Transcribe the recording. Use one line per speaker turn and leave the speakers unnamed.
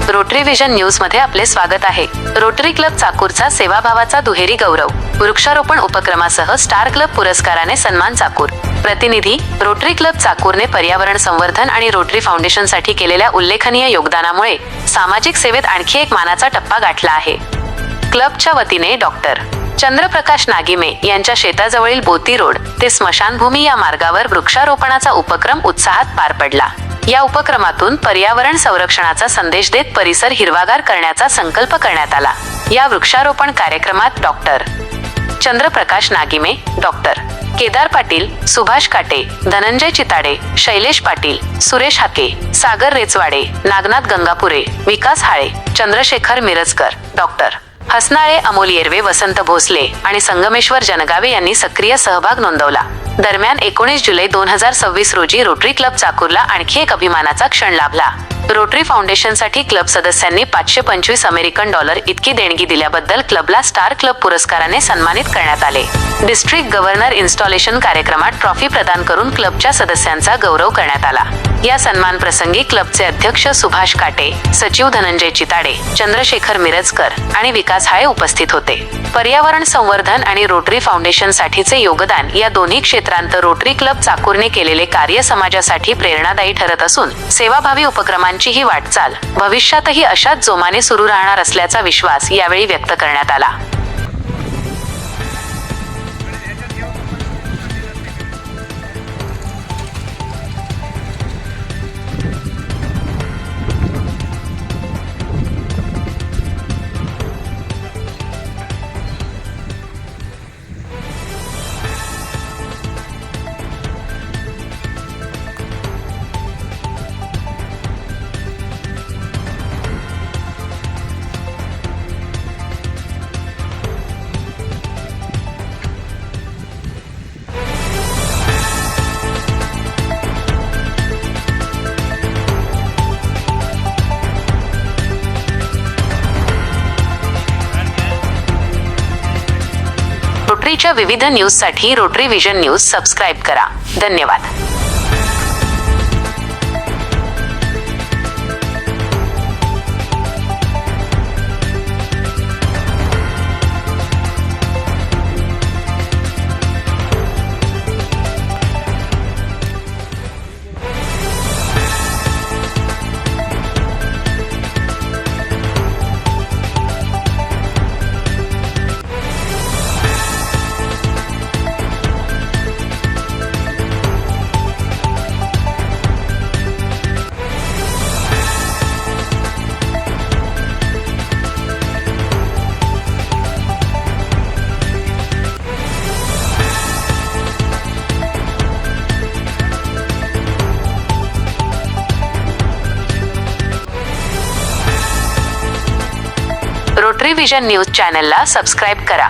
Rotary vision news मध्ये आपले स्वागत आहे। रोटरी क्लब चाकूरचा सेवाभावाचा दुहेरी गौरव, वृक्षारोपण उपक्रमासह स्टार क्लब पुरस्काराने सन्मान चाकूर। प्रतिनिधी रोटरी क्लब चाकूरने पर्यावरण संवर्धन आणि रोटरी फाउंडेशनसाठी केलेल्या उल्लेखनीय योगदानामुळे सामाजिक सेवेत आणखी एक मानाचा टप्पा गाठला आहे। क्लबच्या वतीने डॉक्टर चंद्रप्रकाश नागिमे यांच्या शेताजवळील बोती रोड ते स्मशानभूमी या मार्गावर वृक्षारोपणाचा उपक्रम उत्साहात पार पडला। या उपक्रमातून पर्यावरण संरक्षणाचा संदेश देत परिसर हिरवागार करण्याचा संकल्प करण्यात आला। या वृक्षारोपण कार्यक्रमात डॉक्टर चंद्रप्रकाश नागिमे, डॉक्टर केदार पाटील, सुभाष काटे, धनंजय चिताडे, शैलेश पाटील, सुरेश हाके, सागर रेचवाडे, नागनाथ गंगापुरे, विकास हाळे, चंद्रशेखर मिरजकर, डॉक्टर हसनाळे, अमोल येरवे, वसंत भोसले आणि संगमेश्वर जनगावे यांनी सक्रिय सहभाग नोंदवला। दरम्यान 19 जुलै 2026 रोजी रोटरी क्लब चाकूरला आणखी एक अभिमानाचा क्षण लाभला। रोटरी फाउंडेशनसाठी क्लब सदस्यांनी $525 इतकी देणगी दिल्याबद्दल क्लबला स्टार क्लब पुरस्काराने सन्मानित करण्यात आले। डिस्ट्रिक्ट गव्हर्नर इन्स्टॉलेशन कार्यक्रमात ट्रॉफी प्रदान करून क्लबच्या सदस्यांचा गौरव करण्यात आला। या सन्मान प्रसंगी क्लबचे अध्यक्ष सुभाष काटे, सचिव धनंजय चिताडे, चंद्रशेखर मिरजकर आणि विकास हाळे उपस्थित होते। पर्यावरण संवर्धन आणि रोटरी फाउंडेशन साठीचे योगदान या दोन्ही क्षेत्रांत रोटरी क्लब चाकूरने केलेले कार्य समाजासाठी प्रेरणादायी ठरत असून सेवाभावी उपक्रमांची ही वाटचाल भविष्यातही अशाच जोमाने सुरू राहणार असल्याचा विश्वास यावेळी व्यक्त करण्यात आला। रोटरीच्या विविध न्यूजसाठी रोटरी विजन न्यूज सबस्क्राइब करा। धन्यवाद। रोटरी विजन न्यूज चॅनलला सबस्क्राइब करा।